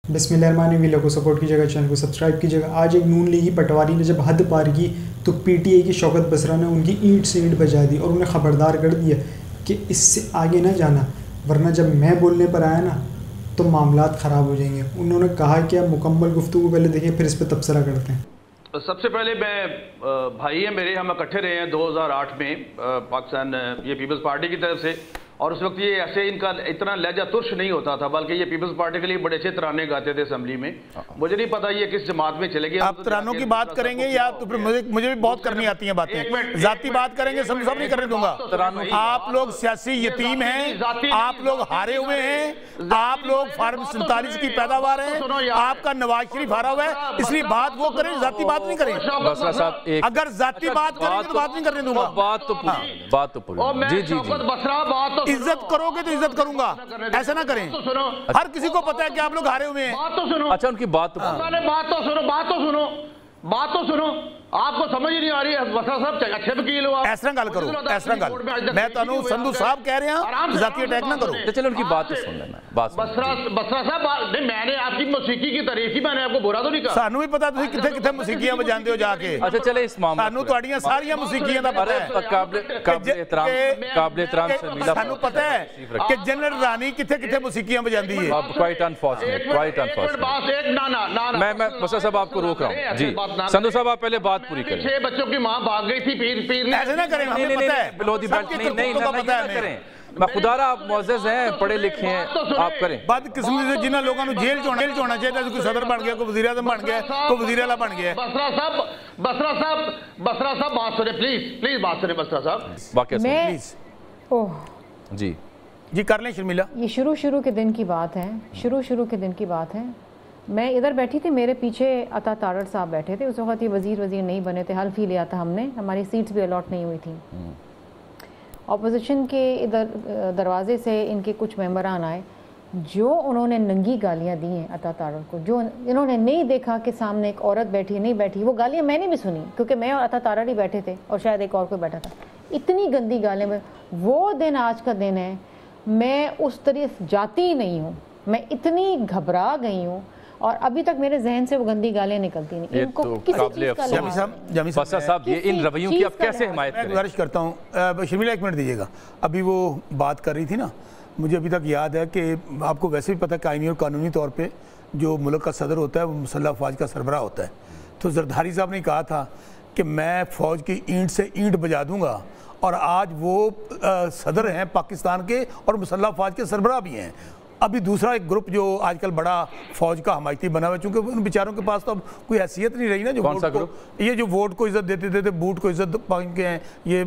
बिस्मिल्लाहिर्रहमानिर्रहीम। वीडियो को सपोर्ट कीजिएगा, चैनल को सब्सक्राइब कीजिएगा। आज एक नून लीगी पटवारी ने जब हद पार की तो पीटीआई की शौकत बसरा ने उनकी ईंट से ईंट बजा दी और उन्हें ख़बरदार कर दिया कि इससे आगे ना जाना, वरना जब मैं बोलने पर आया ना तो मामलात ख़राब हो जाएंगे। उन्होंने कहा कि अब मुकम्मल गुफ्तगू पहले देखिए, फिर इस पर तबसरा करते हैं। सबसे पहले मैं भाई हैं मेरे, हम इकट्ठे रहे हैं 2008 में पाकिस्तान ये पीपल्स पार्टी की तरफ से, और उस वक्त ये ऐसे इनका इतना लहजा तुर्श नहीं होता था, बल्कि ये पीपल्स पार्टी के लिए बड़े अच्छे तराने गाते थे असेंबली में। मुझे नहीं पता ये किस जमात में चले गए। आप तरानों की बात करेंगे या तो मुझे भी बहुत करनी आती हैं बातें, जाती बात करेंगे, सब नहीं करने दूंगा। आप लोग सियासी यतीम हैं, आप लोग हारे हुए हैं, आप लोग फार्म 47 की पैदावार हैं, आपका नवाज शरीफ हारा हुआ है, इसलिए बात वो करें, जाती बात नहीं करें। अगर जाती बात करेंगे तो बात नहीं करने दूंगा। बात तो पूरी जी जी जी। इज्जत करोगे तो इज्जत करूंगा, ऐसा ना करें। हर किसी को पता है कि आप लोग हारे हुए हैं। बात तो सुनो। अच्छा उनकी बात तो सुनो। आपको समझ ही नहीं आ रही है। बसरा साहब अच्छे वकील हो, ऐसा गल करो, ऐसा गल मैं तो संधू साहब कह रहे हैं जाती अटैक ना करो। तो चलो उनकी बात तो सुन लेना। बसरा साहब नहीं, मैंने आपकी मौसीकी की तारीफ की, मैंने आपको बुरा तो नहीं कहा। सानू भी पता तुम किथे किथे मौसीकियां बजांदे हो जाके। अच्छा चले इस मामले सानू ਤੁਹਾਡੀਆਂ ਸਾਰੀਆਂ ਮੌਸੀਕੀਆਂ ਦਾ ਪਤਾ है। काबिल एहतराम शर्मिला सानू पता है कि जनरल रानी किथे किथे मौसीकियां बजांदी है। Quite unfortunate. मैं बसरा साहब आपको रोक रहा हूं जी। संधू साहब आप पहले बात पूरी करें। 6 बच्चों की मां भाग गई थी, पीर ने ऐसे ना करें, हमें पता है बिलोदी बेल्ट नहीं करें। मैं खुदारा आप मुअज़्ज़ज़ हैं, पढ़े लिखे हैं, आप करें। बदकिस्मती से जिन्हां लोगों को जेल च होना चाहिए, कोई सदर बन गया, कोई वज़ीर आज़म बन गया, कोई वज़ीर आला बन गया। बसरा साहब बात सुने प्लीज बात सुने बसरा साहब। वाकई प्लीज जी जी कर लें शर्मिला। ये शुरू के दिन की बात है, शुरू के दिन की बात है। मैं इधर बैठी थी, मेरे पीछे अता तारड़ साहब बैठे थे। उस वक्त ये वज़ीर नहीं बने थे, हल्फ ही लिया था हमने, हमारी सीट्स भी अलॉट नहीं हुई थी। ऑपोजिशन के इधर दरवाजे से इनके कुछ मेंबरान आए, जो उन्होंने नंगी गालियां दी हैं अता तारड़ को, जो इन्होंने नहीं देखा कि सामने एक औरत बैठी नहीं बैठी। वो गालियां मैंने भी सुनी, क्योंकि मैं और अता तारड़ ही बैठे थे और शायद एक और कोई बैठा था। इतनी गंदी गालियां में वो दिन आज का दिन है, मैं उस तरह जाती ही नहीं हूँ, मैं इतनी घबरा गई हूँ और अभी तक मेरे जहन से वो गंदी गालियां निकलती नहीं। इनको किसी चीज़ का जामी साहब ये इन रवैयों की आप कैसे हिमायत करें? गुजारिश करता हूँ शर्मिला, एक मिनट दीजिएगा। अभी वो बात कर रही थी ना, मुझे अभी तक याद है कि आपको वैसे भी पता है कि आईनी और कानूनी तौर पे जो मुल्क का सदर होता है वो मुसल्लह अफवाज का सरबराह होता है। तो जरदारी साहब ने कहा था कि मैं फ़ौज की ईंट से ईंट बजा दूँगा, और आज वो सदर हैं पाकिस्तान के और मुसल्लह अफवाज के सरबराह भी हैं। अभी दूसरा एक ग्रुप जो आजकल बड़ा फौज का हमायती बना हुआ है, चूँकि उन बेचारों के पास तो अब कोई हैसियत नहीं रही ना, जो कौन सा ग्रुप? ये जो वोट को इज्जत देते थे, बूट को इज्जत पाएंगे हैं, ये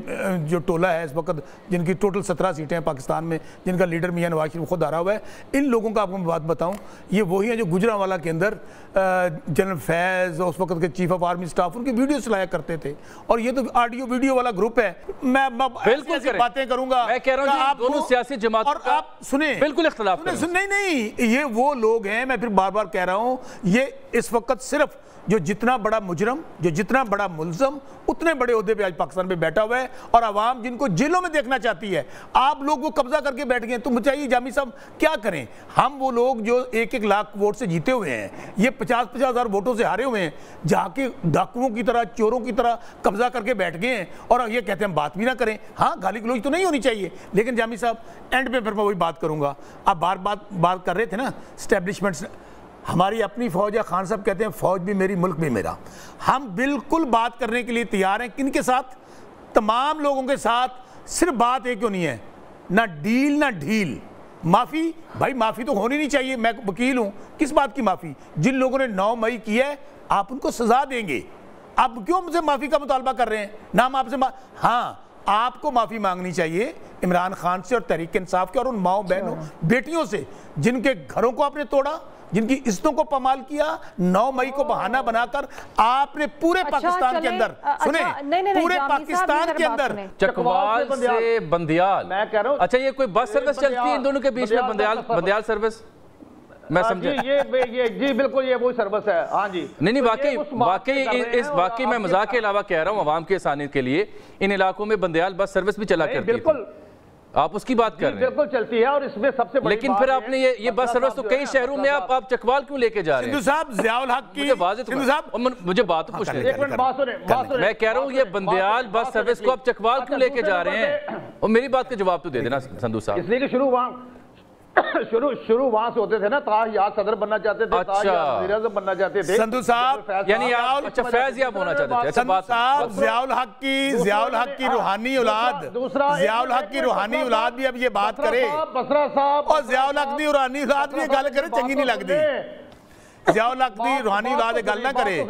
जो टोला है इस वक्त जिनकी टोटल 17 सीटें हैं पाकिस्तान में, जिनका लीडर मियां नवाज शरीफ खुद हारा हुआ है। इन लोगों का आपको मैं बात बताऊँ, ये वही हैं जो गुजरांवाला के अंदर जनरल फैज़, उस वक्त के चीफ ऑफ आर्मी स्टाफ, उनकी वीडियो चलाया करते थे। और ये तो ऑडियो वीडियो वाला ग्रुप है। मैं बिल्कुल बातें करूंगा, मैं कह रहा हूं आप दोनों सियासी जमात और आप सुने बिल्कुल इख्तिलाफ नहीं, ये वो लोग हैं, मैं फिर बार बार कह रहा हूं, ये इस वक्त सिर्फ जो जितना बड़ा मुजरम, जो जितना बड़ा मुल्ज़म, उतने बड़े ओहदे पे आज पाकिस्तान में बैठा हुआ है, और आवाम जिनको जेलों में देखना चाहती है, आप लोग वो कब्जा करके बैठ गए। तो मुझे जामी साहब क्या करें हम? वो लोग जो 1-1 लाख वोट से जीते हुए हैं, ये 50-50 हज़ार वोटों से हारे हुए हैं, जाके डाकुओं की तरह, चोरों की तरह कब्जा करके बैठ गए हैं, और ये कहते हैं बात भी ना करें। हाँ, गाली गलौज तो नहीं होनी चाहिए, लेकिन जामी साहब एंड पे फिर मैं वही बात करूँगा। आप बात कर रहे थे ना स्टैब्लिशमेंट्स, हमारी अपनी फ़ौज है। खान साहब कहते हैं फ़ौज भी मेरी, मुल्क भी मेरा। हम बिल्कुल बात करने के लिए तैयार हैं। किनके साथ? तमाम लोगों के साथ। सिर्फ बात एक क्यों नहीं है, ना डील ना ढील। माफ़ी भाई, माफ़ी तो होनी नहीं चाहिए। मैं वकील हूँ, किस बात की माफ़ी? जिन लोगों ने 9 मई की है, आप उनको सज़ा देंगे। आप क्यों मुझसे माफ़ी का मुतालबा कर रहे हैं? ना हम आपसे हाँ, आपको माफ़ी मांगनी चाहिए इमरान खान से और तहरीक इंसाफ के और उन माओ बहनों बेटियों से जिनके घरों को आपने तोड़ा, जिनकी इज्जतों को पमाल किया। 9 मई को बहाना बनाकर आपने पूरे पाकिस्तान के अंदर, सुने, पूरे पाकिस्तान के अंदर चकवाल से बंदियाल, मैं कह रहा हूं, अच्छा ये कोई बस सर्विस चलती है इन दोनों के बीच में, बंदियाल सर्विस? मैं समझा ये जी बिल्कुल ये वही सर्विस है। हाँ जी, नहीं वाकई मैं मजाक के अलावा कह रहा हूँ, आवाम के आसानी के लिए इन इलाकों में बंदियाल बस सर्विस भी चला करती है। آپ اس کی بات کر رہے ہیں بالکل چلتی ہے، اور اس میں سب سے بڑی لیکن پھر آپ نے یہ بس سروس تو کئی شہروں میں آپ چکوال کیوں لے کے جا رہے ہیں؟ سندھو صاحب ضیاء الحق کی مجھے بات تو پوچھنے میں کہہ رہا ہوں یہ بندیال بس سروس کو آپ چکوال کیوں لے کے جا رہے ہیں؟ اور میری بات کا جواب تو دے دینا سندھو صاحب. اس لیے کہ شروع وہاں سے ہوتے تھے نا، طاہر یاد صدر بننا چاہتے تھے، طاہر یاد وزیر اعظم بننا چاہتے تھے. سندھو صاحب یعنی آپ اچھا فیض یاب ہونا چاہتے تھے. سندھو صاحب ضیاء الحق کی روحانی اولاد، ضیاء الحق کی روحانی اولاد بھی اب یہ بات کرے، اور ضیاء الحق کی روحانی اولاد بھی یہ گل کرے چنگی نہیں لگتی. ضیاء الحق دی روحانی اولاد گل نہ کرے.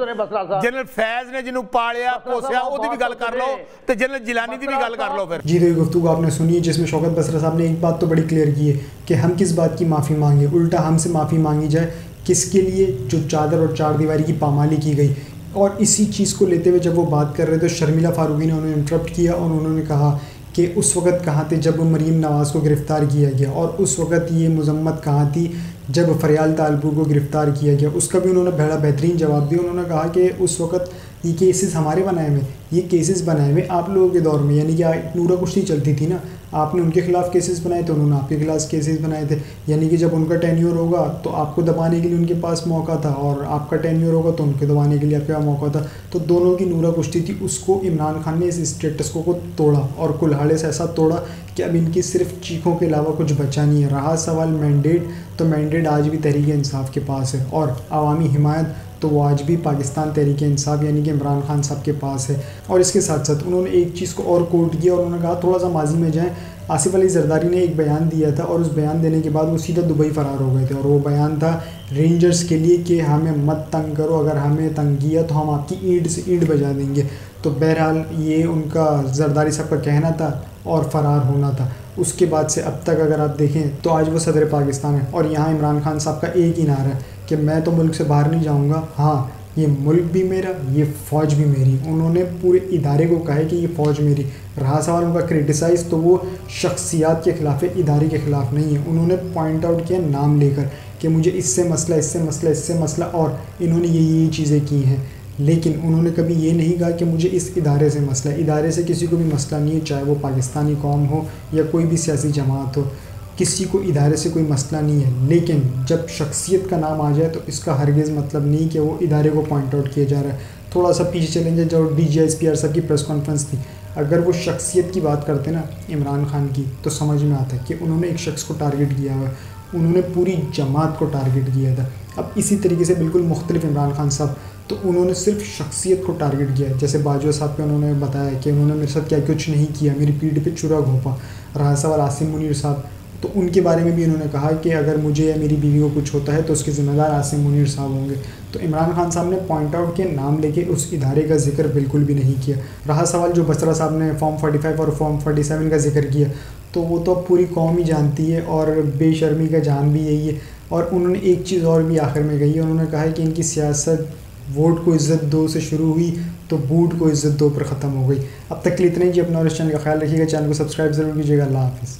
جنرل فیض نے جنہوں پاڑیا پوسیا او دی بھی گل کر لو تے جنرل جیلانی دی بھی گل کر لو. پھر جی تو یہ گفتگو آپ نے سنی ہے جس میں شوکت بسرا صاحب نے ایک بات تو بڑی کلیئر کی ہے کہ ہم کس بات کی معافی مانگے، الٹا ہم سے معافی مانگی جائے کس کے لیے؟ جو چادر اور چار دیواری کی پامالی کی گئی. اور اسی چیز کو لیتے ہوئے جب وہ بات کر رہے تو شرمیلا فاروقی نے انہیں انٹرپٹ کیا اور انہوں نے کہا کہ اس وقت کہاں تھے جب مریم نواز کو گرفتار کیا گیا، اور اس وقت یہ مذمت کہاں تھی جب فریال طالبپور کو گرفتار کیا گیا. اس کا بھی انہوں نے بڑا بہترین جواب دیا. انہوں نے کہا کہ اس وقت یہ کیسز ہمارے بنائے ہوئے، یہ کیسز بنائے ہوئے آپ لوگوں کے دور میں، یعنی کہ نورا کشتی چلتی تھی نا، آپ نے ان کے خلاف کیسز بنائے تھے، انہوں نے آپ کے خلاف کیسز بنائے تھے. یعنی کہ جب ان کا ٹینیور ہوگا تو آپ کو دبانے کے لیے ان کے پاس موقع تھا، اور آپ کا ٹینیور ہوگا تو ان کے دبانے کے لیے آپ کے پاس موقع تھا. تو دونوں کی نورا کشتی تھی. اس کو عمران خان نے اس اسٹیٹس کو توڑا، اور کلہاڑے سے ایسا توڑا کہ اب ان کی صرف چیخوں کے علاوہ کچھ بچا نہیں ہے. رہا سوال مینڈیٹ، تو مینڈیٹ آج بھی تحریک انصاف کے پاس ہے، اور عوامی حمایت تو وہ آج بھی پاکستان تحریک انصاف یعنی کہ عمران خان صاحب کے پاس ہے. اور اس کے ساتھ ساتھ انہوں نے ایک چیز کو اور کوٹ کیا، اور انہوں نے کہا تھوڑا سا ماضی میں جائیں. آصف علی زرداری نے ایک بیان دیا تھا، اور اس بیان دینے کے بعد وہ سیدھا دبئی فرار ہو گئے تھے، اور وہ بیان تھا رینجرز کے لیے کہ ہمیں مت تنگ کرو، اگر ہمیں تنگ کیا تو ہم آپ کی اینٹ سے اینٹ بجا دیں گے. تو بہرحال یہ ان کا زرداری صاحب کا کہنا تھا اور فرار ہونا تھا. اس کے بعد سے اب تک اگر آپ دیکھیں تو آج وہ صدر پاکستان ہے، اور یہاں عمران خان صاحب کا ایک ہی نعرہ ہے کہ میں تو ملک سے باہر نہیں جاؤں گا، ہاں یہ ملک بھی میرا، یہ فوج بھی میری. انہوں نے پورے ادارے کو کہا ہے کہ یہ فوج میری. رہا سوال ان کا کرٹیسائز، تو وہ شخصیات کے خلاف ہے، ادارے کے خلاف نہیں ہے. انہوں نے پوائنٹ آؤٹ کیا نام لے کر کہ مجھے اس سے مسئلہ، اس سے مسئلہ، اس سے مسئلہ، اور انہوں نے یہی چیزیں کی ہیں. لیکن انہوں نے کبھی یہ نہیں کہا کہ مجھے اس ادارے سے مسئلہ. ادارے سے کسی کو بھی مسئلہ نہیں ہے، چاہے وہ پاکستانی قوم ہو یا کوئی بھی سیاسی جماعت ہو، کسی کو ادارے سے کوئی مسئلہ نہیں ہے. لیکن جب شخصیت کا نام آ جائے تو اس کا ہرگز مطلب نہیں کہ وہ ادارے کو پوائنٹ آؤٹ کیا جا رہا ہے. تھوڑا سا پیچھے چلیں گے، جو D G S P R صاحب کی پریس کانفرنس تھی، اگر وہ شخصیت کی بات کرتے نا عمران خان کی تو سمجھ میں آتا ہے کہ انہوں نے ایک شخص کو ٹارگٹ کیا ہوا ہے، انہوں نے پوری جماعت کو ٹارگٹ کیا تھا. اب اسی طریقے سے بالکل مختلف عمران خان صاحب، تو انہوں نے صرف شخصیت کو ٹارگٹ کیا ہے. جیسے باجوہ صاحب کے انہوں نے بتایا کہ انہوں نے میرے ساتھ کیا کچھ نہیں کیا، میری پیٹھ پہ چرا گھونپا. رہا سوال عاصم منیر صاحب، تو ان کے بارے میں بھی انہوں نے کہا کہ اگر مجھے یا میری بیوی کو کچھ ہوتا ہے تو اس کے ذمہ دار عاصم منیر صاحب ہوں گے. تو عمران خان صاحب نے پوائنٹ آؤٹ کے نام لے کے اس ادارے کا ذکر بالکل بھی نہیں کیا. رہا سوال جو بسرا صاحب نے فارم 45 اور فارم 47 کا ذکر کیا، تو وہ تو پوری قوم ہی جانتی ہے، اور بے شرمی کا جان بھی یہی ہے. اور انہوں نے ایک چیز اور بھی آخر میں کہی ہے، انہوں نے کہا ہے کہ ان کی سیاست ووٹ کو عزت دو سے شروع ہوئی تو بوٹ کو عزت دو پر ختم ہو گئی. اب تک کے لیے اتنا ہی جی. اپنا اور اس چینل کا خیال رکھیے گا، چینل کو سبسکرائب ضرور کیجیے گا. اللہ حافظ.